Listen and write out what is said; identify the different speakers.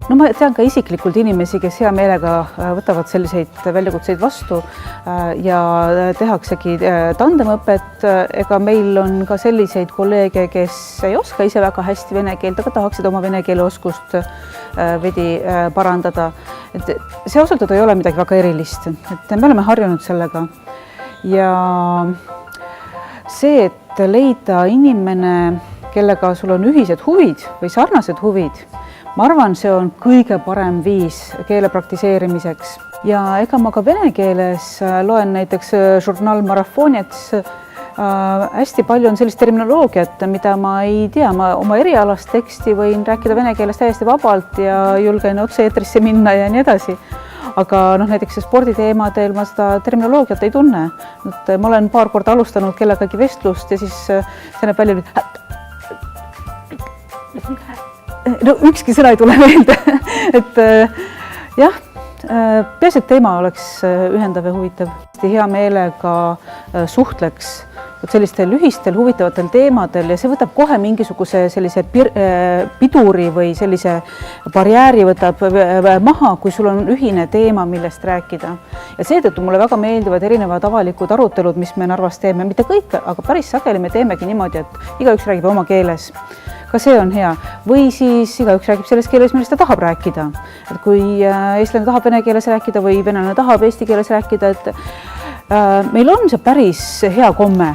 Speaker 1: No ma tean ka isiklikult inimesi, kes hea meelega võtavad selliseid väljakutseid vastu ja tehaksegi tandemõpet. Ega meil on ka selliseid kolleege, kes ei oska ise väga hästi vene keelt, aga tahaksid oma vene keele oskust veidi parandada. Et see ausalt ei ole midagi väga erilist, et me oleme harjunud sellega. Ja see, et leida inimene, kellega sul on ühised huvid või sarnased huvid, ma arvan, see on kõige parem viis keele praktiseerimiseks. Ja ega ma ka vene keeles loen näiteks žurnal Marafonets. Hästi palju on sellist terminoloogiat, mida ma ei tea. Ma oma erialast teksti võin rääkida vene keeles täiesti vabalt ja julgen otse eetrisse minna ja nii edasi. Aga näiteks sporditeemadel ma seda terminoloogiat ei tunne. Ma olen paar korda alustanud kellegagi vestlust ja siis see näeb välja no ükski sõna ei tule meelde, et jah, peaasi, et teema oleks ühendav ja huvitav. Hea meelega suhtleks sellistel ühistel huvitavatel teemadel ja see võtab kohe mingisuguse sellise piduri või sellise barjääri võtab maha, kui sul on ühine teema, millest rääkida. Ja seetõttu mulle väga meeldivad erinevad avalikud arutelud, mis me Narvas teeme. Mitte kõik, aga päris sageli me teemegi niimoodi, et igaüks räägib oma keeles. Ka see on hea. Või siis igaüks räägib selles keeles, millest ta tahab rääkida. Et kui eestlane tahab vene keeles rääkida või venelane tahab eesti keeles rääkida, et meil on see päris hea komme.